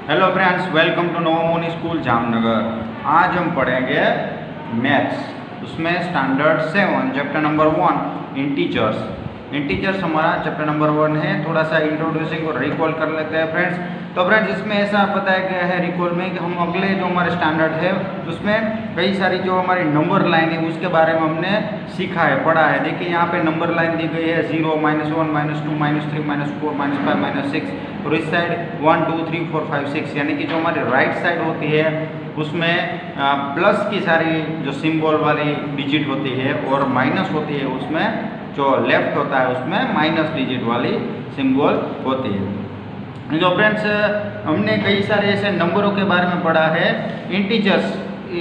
Hello friends, welcome to Navmoni school Jamnagar. आज हम पढ़ेंगे मैथ्स, उसमें स्टैंडर्ड 7 चैप्टर नंबर 1 इंटीजर्स हमारा चैप्टर नंबर 1 है। थोड़ा सा इंट्रोड्यूसिंग और रिकॉल कर लेते हैं फ्रेंड्स। तो फ्रेंड्स, इसमें ऐसा बताया गया है रिकॉल में कि हम अगले जो हमारे स्टैंडर्ड है उसमें कई सारी जो हमारी नंबर लाइन है उसके बारे में हमने सीखा है, पढ़ा है। देखिए यहाँ पे नंबर लाइन दी गई है 0, -1, -2, -3, -4, -5, -6 और इस साइड 1, 2, 3, 4, 5, 6 यानी कि जो हमारी राइट साइड होती है उसमें प्लस की सारी जो सिंबल वाली डिजिट होती है और माइनस होती है, उसमें जो लेफ्ट होता है उसमें माइनस डिजिट वाली सिंबल होती है। जो फ्रेंड्स, हमने कई सारे ऐसे नंबरों के बारे में पढ़ा है। इंटीजर्स,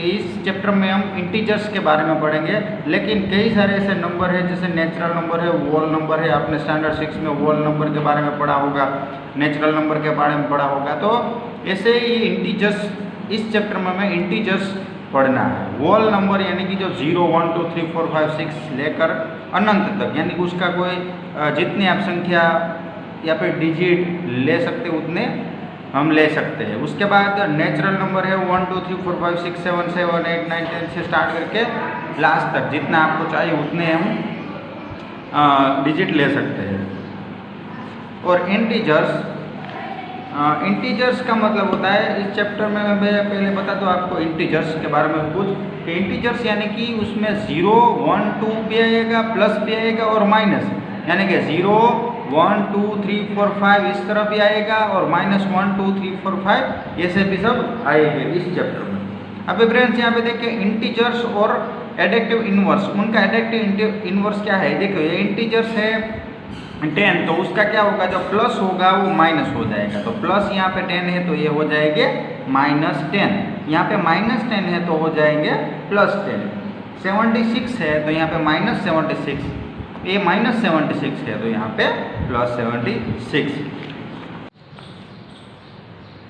इस चैप्टर में हम इंटीजर्स के बारे में पढ़ेंगे, लेकिन कई सारे ऐसे नंबर है जैसे नेचुरल नंबर है, वोल नंबर है। आपने स्टैंडर्ड 6 में वोल नंबर के बारे में पढ़ा होगा, नेचुरल नंबर के बारे में पढ़ा होगा। तो ऐसे ही इंटीजर्स, इस चैप्टर में हमें इंटीजर्स पढ़ना है। वोल नंबर यानी कि जो 0, 1, 2, 3, 4, 5, 6 लेकर अनंत तक, यानी कि उसका कोई जितनी आप संख्या या फिर डिजिट ले सकते उतने हम ले सकते हैं। उसके बाद नेचुरल नंबर है 1, 2, 3, 4, 5, 6, 7, 7, 8, 9, 10 से स्टार्ट करके लास्ट तक जितना आपको चाहिए उतने हम डिजिट ले सकते हैं। और इंटीजर्स का मतलब होता है, इस चैप्टर में मैं पहले बता दूँ आपको इंटीजर्स के बारे में कुछ कि इंटीजर्स यानी कि उसमें 0, 1, 2 भी आएगा, प्लस भी आएगा और माइनस, यानी कि 0, 1, 2, 3, 4, 5 इस तरह भी आएगा और -1, 2, 3, 4, 5 ऐसे भी सब आएंगे इस चैप्टर में। अब फ्रेंड्स, यहाँ पे देखिए इंटीजर्स और एडेक्टिव इनवर्स, उनका एडेक्टिव इनवर्स क्या है। देखो ये इंटीजर्स है 10, तो उसका क्या होगा, जो प्लस होगा वो माइनस हो जाएगा। तो प्लस यहाँ पे 10 है तो ये हो जाएंगे -10, यहाँ पे -10 है तो हो जाएंगे +10। 76 है तो यहाँ पे -76, ये -76 है तो यहाँ पे +76।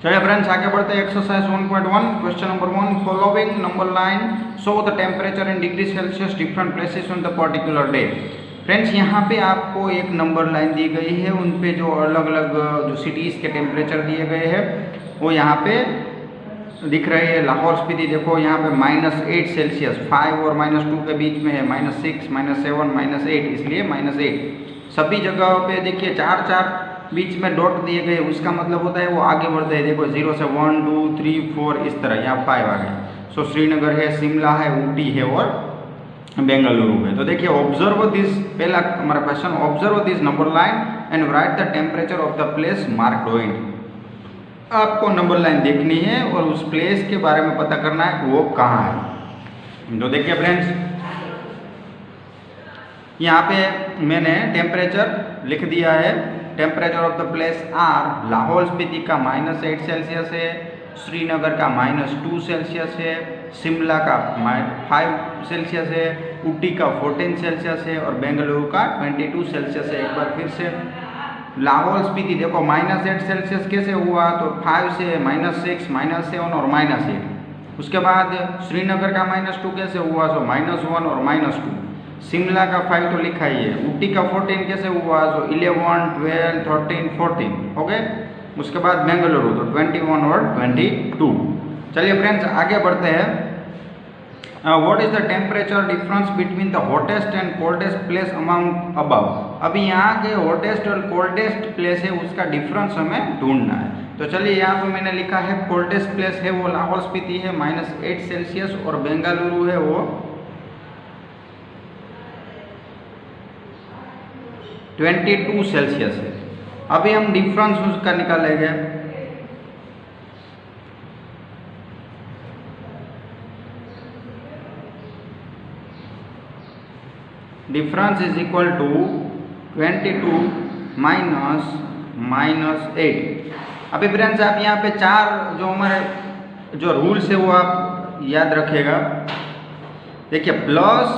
चलिए फ्रेंड्स, आगे बढ़ते हैं। Exercise 1.1 question number 1, following number line show the temperature in degree Celsius different places on the particular day. Friends, यहाँ पे आपको एक नंबर लाइन दी गई है, उन पे जो अलग अलग जो सिटीज़ के टेम्परेचर दिए गए हैं वो यहाँ पे दिख रहे हैं। लाहौर स्पीति देखो यहाँ पे -8 सेल्सियस, 5 और -2 के बीच में है, -6, -7, -8, इसलिए -8। सभी जगहों पे देखिए 4 बीच में डॉट दिए गए, उसका मतलब होता है वो आगे बढ़ते हैं। देखो 0 से 1, 2, 3, 4 इस तरह, यहाँ 5 आ गए। सो श्रीनगर है, शिमला है, ऊटी है और बेंगलुरु है। तो देखिए ऑब्जर्व दिस, पहला हमारा question, observe this number line and right the temperature of the place marked in. आपको नंबर लाइन देखनी है और उस प्लेस के बारे में पता करना है कि वो कहाँ है। तो देखिए फ्रेंड्स, यहाँ पे मैंने टेम्परेचर लिख दिया है। Temperature of the place are, Lahaul Spiti का -8 सेल्सियस है, श्रीनगर का -2 सेल्सियस है, शिमला का 5 सेल्सियस है, ऊटी का 14 सेल्सियस है और बेंगलुरु का 22 सेल्सियस है। एक बार फिर से लाहौल स्पीति देखो -8 सेल्सियस कैसे हुआ, तो 5 से -6, -7 और -8। उसके बाद श्रीनगर का -2 कैसे हुआ, तो -1 और -2। शिमला का 5 तो लिखा ही है। ऊटी का 14 कैसे हुआ, तो 11, 12, 13, 14 हो गए। उसके बाद बेंगलुरु तो 21 और 22। चलिए फ्रेंड्स, आगे बढ़ते हैं। What is the temperature difference between the hottest and coldest place among above. अभी यहाँ के हॉटेस्ट और कोल्डेस्ट प्लेस है उसका डिफरेंस हमें ढूंढना है। तो चलिए यहाँ पे मैंने लिखा है कोल्डेस्ट प्लेस है वो लाहौल स्पीति है -8 सेल्सियस और बेंगलुरु है वो 22 सेल्सियस है। अभी हम डिफरेंस उसका निकालेंगे। Difference is equal to 22 -8। अभी फ्रेंड्स, आप यहाँ पे 4 जो हमारे जो रूल्स है वो आप याद रखेगा। देखिए plus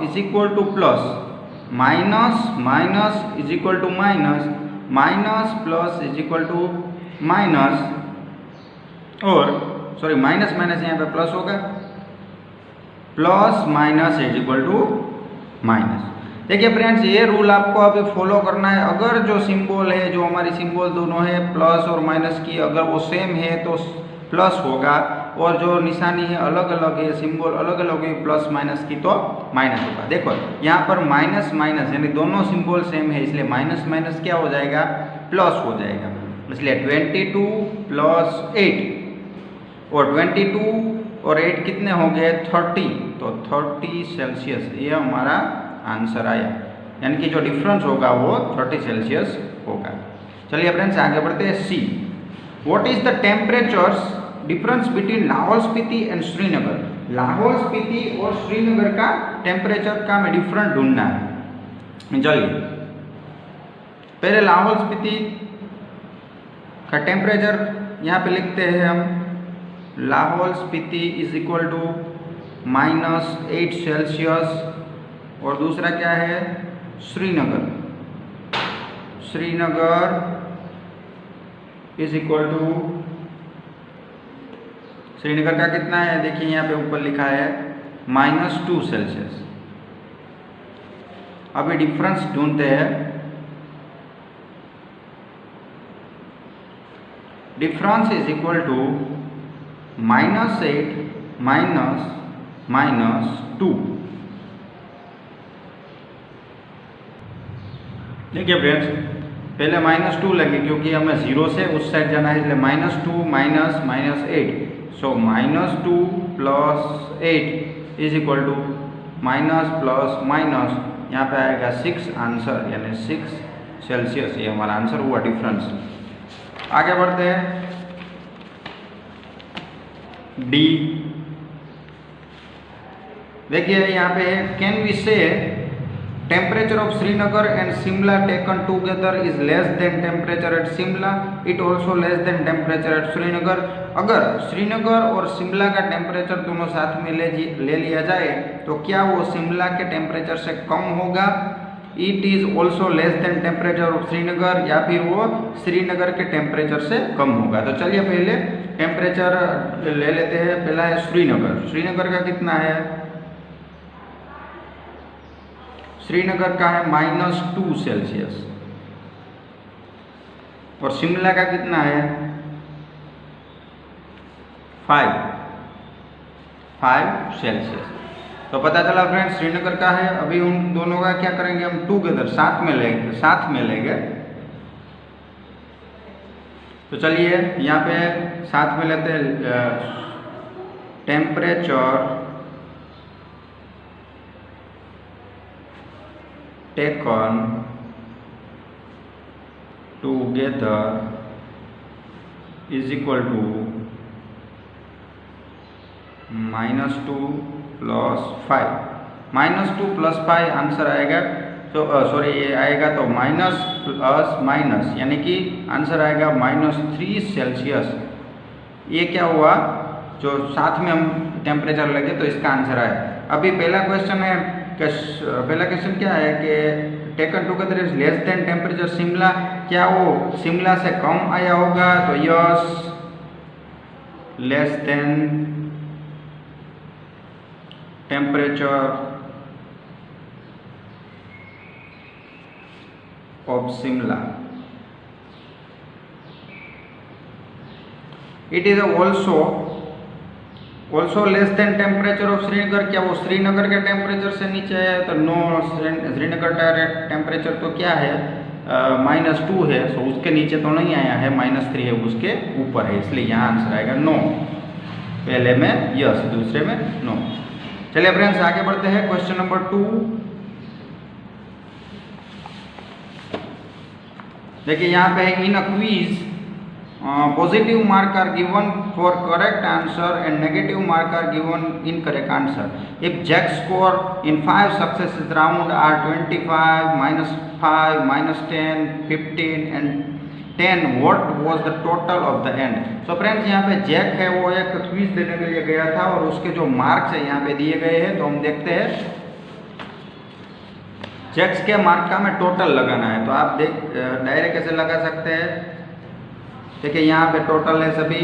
is equal to plus, minus is equal to minus plus is equal to minus, और सॉरी माइनस यहाँ पे प्लस होगा, plus minus is equal to minus. देखिए फ्रेंड्स, ये रूल आपको अभी फॉलो करना है। अगर जो सिंबल है, जो हमारी सिंबल दोनों है प्लस और माइनस की, अगर वो सेम है तो प्लस होगा, और जो निशानी है अलग अलग है, सिंबल अलग अलग है प्लस माइनस की, तो माइनस होगा। देखो यहाँ पर माइनस माइनस यानी दोनों सिंबल सेम है, इसलिए माइनस माइनस क्या हो जाएगा, प्लस हो जाएगा। इसलिए 22 प्लस 8 और 22 और 8 कितने हो गए, 30, तो 30 सेल्सियस ये हमारा आंसर आया। यानी कि जो डिफरेंस होगा वो 30 सेल्सियस होगा। चलिए फ्रेंड्स आगे बढ़ते हैं। See, what is the temperatures difference between Lahaul Spiti and Srinagar. Lahaul Spiti और श्रीनगर का टेम्परेचर का हमें डिफरेंस ढूंढना है। चलिए पहले लाहौल स्पीति का टेम्परेचर यहाँ पे लिखते हैं हम। Lahaul Spiti is equal to -8 Celsius, और दूसरा क्या है, Srinagar. Srinagar is equal to, Srinagar का कितना है, देखिए यहाँ पे ऊपर लिखा है -2 सेल्सियस। अभी डिफरेंस ढूंढते हैं। Difference is equal to -8 -2। देखिए फ्रेंड्स, पहले -2 लगे क्योंकि हमें 0 से उस साइड जाना है, इसलिए -2 -8। So -2 + 8 is equal to minus plus minus, यहाँ पे आएगा 6 आंसर, यानी 6 सेल्सियस। ये हमारा आंसर हुआ डिफरेंस। आगे बढ़ते हैं। डी, देखिए यहाँ पे कैन वी से temperature of Srinagar and Shimla taken together is less than temperature at Shimla, it also less than temperature at Srinagar. अगर श्रीनगर और शिमला का टेम्परेचर दोनों साथ में ले लिया जाए तो क्या वो शिमला के टेम्परेचर से कम होगा, it is also less than temperature of Srinagar, या फिर वो श्रीनगर के टेम्परेचर से कम होगा। तो चलिए पहले टेम्परेचर ले लेते हैं। पहला है श्रीनगर। श्रीनगर का कितना है, श्रीनगर का है -2 सेल्सियस, और शिमला का कितना है 5 सेल्सियस। तो पता चला फ्रेंड्स श्रीनगर का है। अभी उन दोनों का क्या करेंगे हम, टुगेदर साथ में लेंगे। तो चलिए यहाँ पे साथ में लेते हैं। Temperature taken together is equal to -2 + 5। -2 + 5 answer आएगा। तो सॉरी ये आएगा तो माइनस प्लस माइनस, यानी कि आंसर आएगा -3 सेल्सियस। ये क्या हुआ, जो साथ में हम टेम्परेचर लगे तो इसका आंसर आया। अभी पहला क्वेश्चन है, पहला क्वेश्चन क्या है कि taken together is less than temperature Shimla, क्या वो शिमला से कम आया होगा, तो yes less than temperature of Shimla. It is also less than temperature of Srinagar, क्या वो श्रीनगर के टेम्परेचर से नीचे है, तो नो, श्रीनगर का टेम्परेचर तो क्या है -2 है, सो उसके नीचे तो नहीं आया है, -3 है, उसके ऊपर है, इसलिए यहाँ आंसर आएगा नो। पहले में यस, दूसरे में नो। चलिए फ्रेंड्स आगे बढ़ते हैं। Question number 2। देखिए यहाँ पे in a quiz positive mark are given for correct answer and negative mark are given incorrect answer. If Jack's score in 5 successive round are 25, -5, -10, 15 and 10, what was the total of the end? So friends यहाँ पे Jack है वो एक quiz देने के लिए गया था और उसके जो मार्क्स है यहाँ पे दिए गए हैं, तो हम देखते हैं जैक्स के मार्क का हमें टोटल लगाना है। तो आप डायरेक्ट कैसे लगा सकते हैं, देखिए यहाँ पे टोटल है सभी,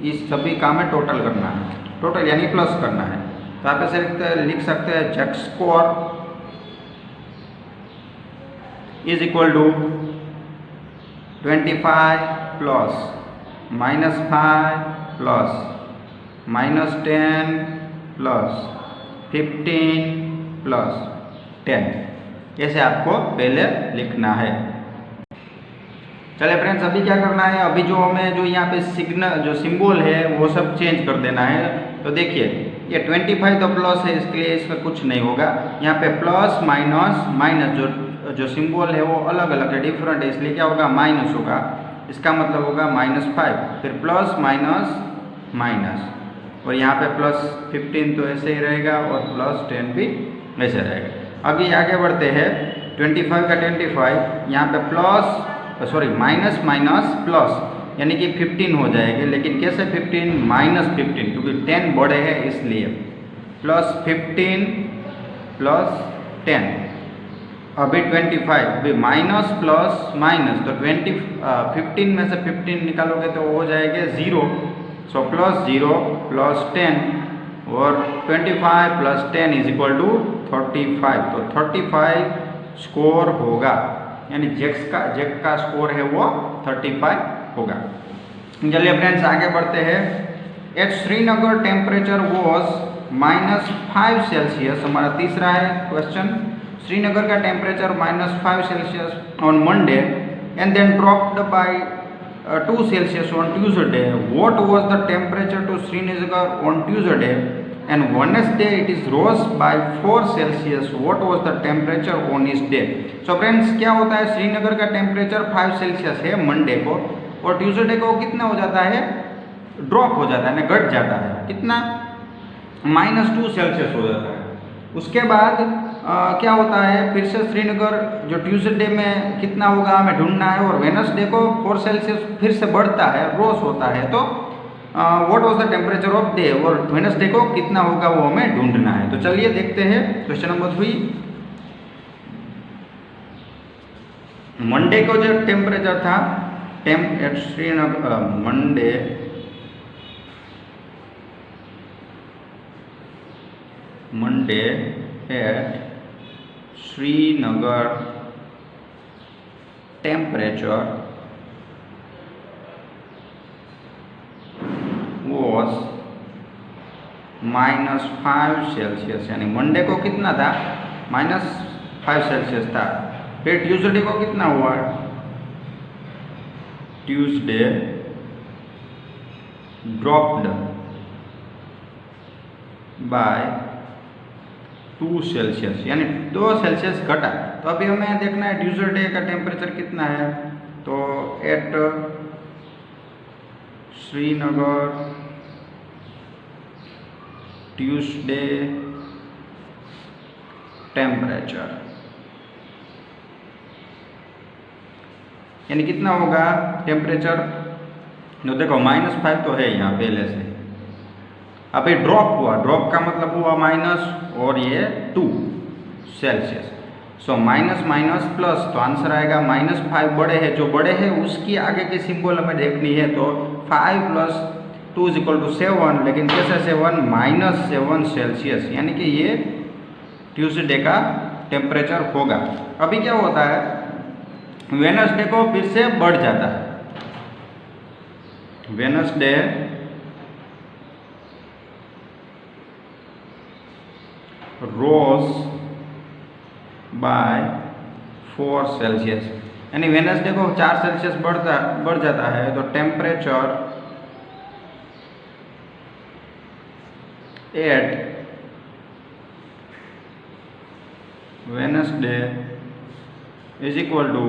इस सभी का हमें टोटल करना है, टोटल यानी प्लस करना है। तो आप ऐसे लिख सकते हैं Jack score is equal to 25 plus -5 plus -10 plus 15 plus 10, ऐसे आपको पहले लिखना है। चलिए फ्रेंड्स, अभी क्या करना है, अभी जो हमें जो यहाँ पे सिग्नल जो सिंबल है वो सब चेंज कर देना है। तो देखिए ये 25 तो प्लस है, इसके लिए इसमें कुछ नहीं होगा। यहाँ पे प्लस माइनस माइनस जो सिंबल है वो अलग अलग है, डिफरेंट है, इसलिए क्या होगा माइनस होगा। इसका मतलब होगा -5, फिर प्लस माइनस माइनस, और यहाँ पे प्लस 15 तो ऐसे ही रहेगा और प्लस 10 भी ऐसे रहेगा। अभी आगे बढ़ते हैं, 25 का 25 यहाँ पे प्लस माइनस माइनस प्लस यानी कि 15 हो जाएंगे, लेकिन कैसे 15 -15, क्योंकि 10 बड़े हैं इसलिए प्लस 15 प्लस 10। अभी 25, अभी माइनस प्लस माइनस, तो 15 में से 15 निकालोगे तो हो जाएंगे 0, सो प्लस 0 प्लस 10, और 25 प्लस 10 इज इक्वल टू 35। तो 35 स्कोर होगा, यानी जेक का स्कोर है वो 35 होगा। चलिए फ्रेंड्स आगे बढ़ते हैं। At Srinagar temperature was -5 Celsius, हमारा तीसरा है क्वेश्चन। श्रीनगर का temperature -5 Celsius on Monday and then dropped by 2 Celsius on Tuesday. What was the temperature to Srinagar on Tuesday and Wednesday it is rose by 4 Celsius. What was the temperature on this day? So friends, क्या होता है, श्रीनगर का temperature 5 Celsius है Monday को, और Tuesday को कितना हो जाता है, ड्रॉप हो जाता है, घट जाता है, कितना -2 सेल्सियस हो जाता है। उसके बाद क्या होता है, फिर से श्रीनगर जो ट्यूसडे में कितना होगा हमें ढूंढना है, और वेडनेसडे को 4 सेल्सियस फिर से बढ़ता है, रोज होता है। तो what was the temperature of day, और वेडनेसडे को कितना होगा वो हमें ढूंढना है। तो चलिए देखते हैं क्वेश्चन नंबर 3। मंडे को जो टेम्परेचर था at Srinagar, Monday at Srinagar temperature was -5 Celsius, यानी मंडे को कितना था, -5 सेल्सियस था। फिर ट्यूसडे को कितना हुआ, ट्यूसडे ड्रॉप्ड बाय 2 सेल्सियस, यानी 2 सेल्सियस घटा। तो अभी हमें देखना है ट्यूसडे का टेम्परेचर कितना है। तो एट श्रीनगर ट्यूसडे टेम्परेचर, यानी कितना होगा टेम्परेचर, तो देखो -5 तो है यहाँ पहले से, अभी ड्रॉप हुआ, ड्रॉप का मतलब हुआ माइनस और ये 2 Celsius. So minus minus plus, तो आंसर आएगा -5 बड़े है, जो बड़े हैं उसकी आगे की सिंबल हमें देखनी है। तो 5 + 2 = 7, लेकिन कैसे 7, -7 सेल्सियस, यानी कि ये ट्यूसडे का टेम्परेचर होगा। अभी क्या होता है, वेडनेसडे को फिर से बढ़ जाता है, वेडनेसडे रोज बाय 4 सेल्सियस, यानी वेडनेसडे को 4 सेल्सियस बढ़ जाता है। तो temperature at Wednesday is equal to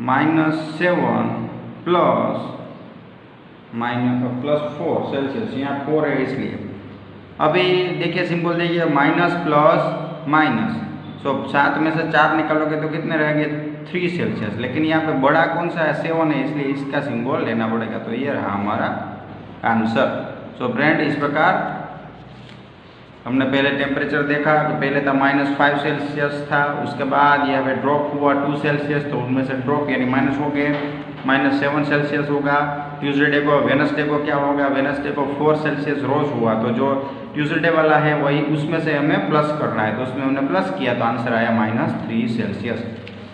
-7 plus 4 Celsius, यहाँ 4 है इसलिए। अभी देखिए सिंबल देखिए, माइनस प्लस माइनस, सो 7 में से 4 निकालोगे तो कितने रहेंगे, 3 सेल्सियस, लेकिन यहाँ पे बड़ा कौन सा है, 7 है, इसलिए इसका सिंबल लेना पड़ेगा। तो ये रहा हमारा आंसर। सो फ्रेंड, इस प्रकार हमने पहले टेम्परेचर देखा कि पहले था -5 सेल्सियस था, उसके बाद यहाँ पे ड्रॉप हुआ 2 सेल्सियस, तो उनमें से ड्रॉप यानी माइनस हो गए, -7 सेल्सियस होगा। ट्यूसडे को, वेडनेसडे को क्या होगा, वेडनेसडे को 4 सेल्सियस रोज हुआ, तो जो ट्यूसडे वाला है वही उसमें से हमें प्लस करना है, तो उसमें हमने प्लस किया तो आंसर आया -3 सेल्सियस।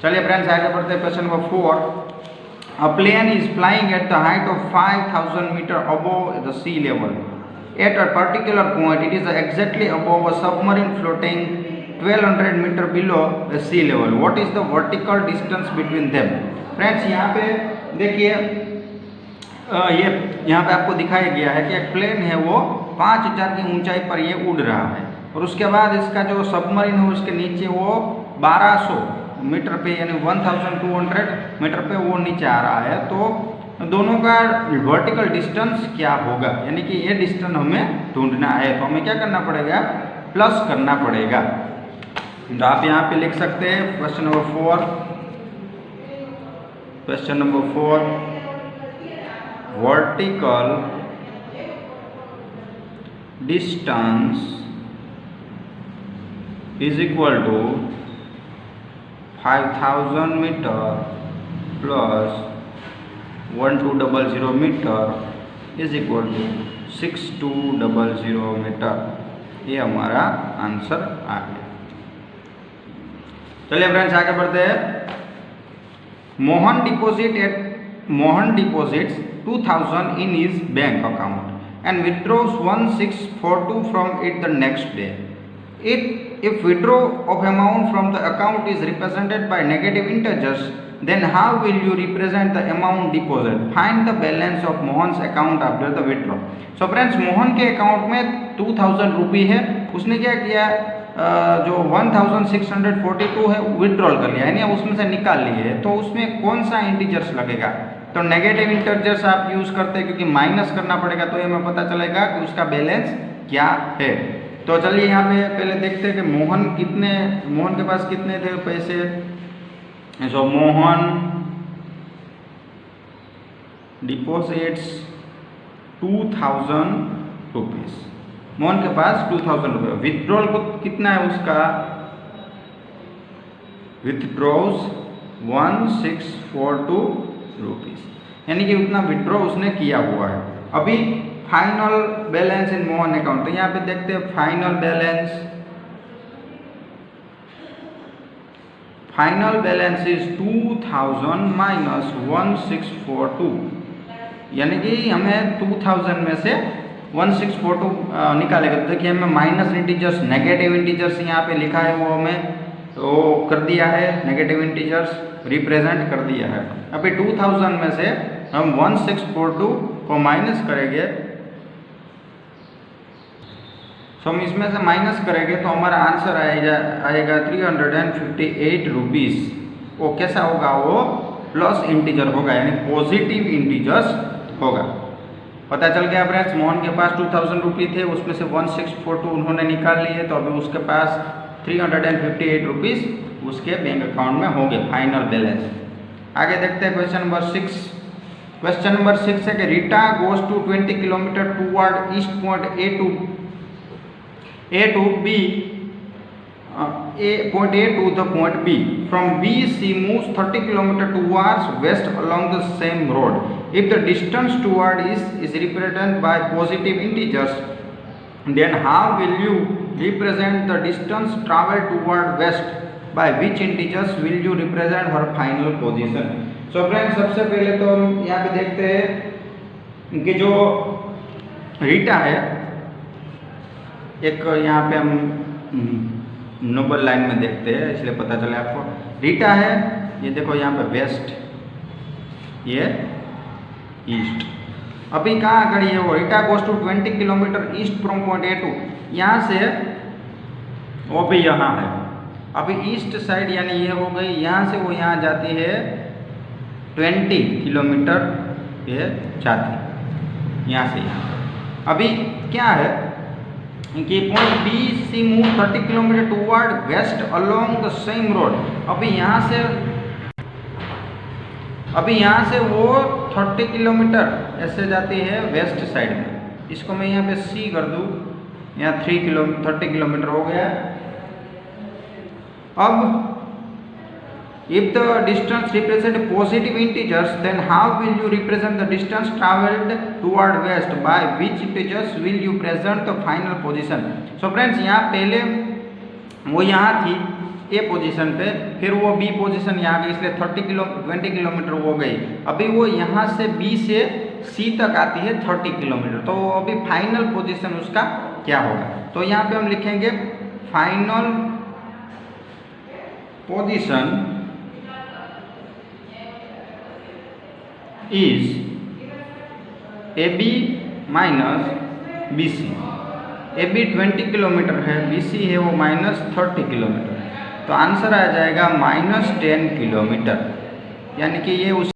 चलिए फ्रेंड्स आगे बढ़ते हैं question number 4. A plane is flying at the height of 5,000 meter above the sea level. At a particular point, it is exactly above a submarine floating 1200 meter below the sea level. What is the vertical distance between them? Friends यहाँ पे देखिए ये यहाँ पे आपको दिखाया गया है कि एक प्लेन है वो 5000 की ऊंचाई पर ये उड़ रहा है और उसके बाद इसका जो सबमरीन है उसके नीचे वो 1200 मीटर पे यानी 1200 मीटर पे वो नीचे आ रहा है. तो दोनों का वर्टिकल डिस्टेंस क्या होगा, यानी कि ये डिस्टेंस हमें ढूंढना है. तो हमें क्या करना पड़ेगा, प्लस करना पड़ेगा. तो आप यहाँ पे लिख सकते हैं question number 4. Question number 4, vertical distance is equal to 5000 metre plus 1200 metre is equal to 6200 metre. ये हमारा आंसर आ गया. चलिए फ्रेंड्स आगे बढ़ते हैं. Mohan deposits 2000 in his bank account and withdraws 1642 from it the next day. If withdrawal of amount from the account is represented by negative integers, then how will you represent the amount deposit? Find the balance of Mohan's account after the withdrawal. So friends, Mohan के account में 2000 रुपये है. उसने क्या किया, जो 1642 है withdrawal कर लिया, यानी उसमें से निकाल लिए. तो उसमें कौन सा इंटीजर्स लगेगा, तो नेगेटिव इंटीजर्स आप यूज करते हैं क्योंकि माइनस करना पड़ेगा. तो ये हमें पता चलेगा कि उसका बैलेंस क्या है. तो चलिए यहाँ पे पहले देखते हैं कि मोहन के पास कितने थे पैसे. सो मोहन डिपॉजिट्स 2000 रुपीज. मोहन के पास 2000 रुपये. विथड्रॉल को कितना है उसका, विथड्रॉज 1642 रुपीज, यानी कि उतना विथड्रॉ उसने किया हुआ है. अभी फाइनल बैलेंस इन मोहन अकाउंट, तो यहाँ पे देखते हैं फाइनल बैलेंस इज 2000 माइनस 1642, यानी कि हमें 2000 में से 1642 निकालेगा. तो देखिए हमें माइनस इंटीजर्स, नेगेटिव इंटीजर्स यहाँ पे लिखा है वो हमें तो कर दिया है, नेगेटिव इंटीजर्स रिप्रेजेंट कर दिया है. अभी 2000 में से हम 1642 को माइनस करेंगे, तो हम इसमें से माइनस करेंगे तो हमारा आंसर आएगा 358 रुपीज़. वो कैसा होगा, वो प्लस इंटीजर होगा, यानी पॉजिटिव इंटीजर्स होगा. पता चल गया फ्रेंड्स, मोहन के पास 2000 रुपये थे, उसमें से 1642 उन्होंने निकाल लिए. तो अभी उसके पास 358 रुपीज़ उसके बैंक अकाउंट में होंगे फाइनल बैलेंस. आगे देखते हैं क्वेश्चन नंबर 6. क्वेश्चन नंबर 6 है कि Rita goes to 20 kilometre toward east point A to B, point A to the point B. From B, she moves 30 kilometers towards west along the same road. If the distance toward east is represented by positive integers, then how will you represent the distance traveled toward west? By which integers will you represent her final position? So friends, सबसे पहले तो हम यहाँ पे देखते हैं कि जो रीटा है, एक यहाँ पे हम नोबल लाइन में देखते हैं इसलिए पता चले आपको. रीटा है, ये देखो यहाँ पे वेस्ट, ये ईस्ट. अभी कहाँ खड़ी है वो, Rita goes to 20 kilometre east from point A to. यहाँ से वो भी यहाँ है. अभी ईस्ट साइड यानी ये हो गई, यहाँ से वो यहाँ जाती है 20 किलोमीटर ये जाती है यहाँ से यहाँ. अभी क्या है कि point B C move 30 kilometre toward west along the same road. अभी यहाँ से वो 30 किलोमीटर ऐसे जाती है वेस्ट साइड में. इसको मैं यहाँ पे सी कर दूँ, यहाँ 30 किलोमीटर हो गया. अब if the distance represent positive integers, then how will you represent the distance traveled toward west? By which integers will you present the final position? So friends, यहाँ पहले वो यहाँ थी ए पोजीशन पे, फिर वो बी पोजीशन यहाँ गई, इसलिए 20 किलोमीटर वो गई। अभी वो यहाँ से बी से सी तक आती है 30 किलोमीटर, तो अभी फाइनल पोजीशन उसका क्या होगा। तो यहाँ पे हम लिखेंगे final position is A B minus B C. A B 20 kilometre है, बी सी है वो -30 किलोमीटर, तो आंसर आ जाएगा -10 किलोमीटर, यानी कि ये उस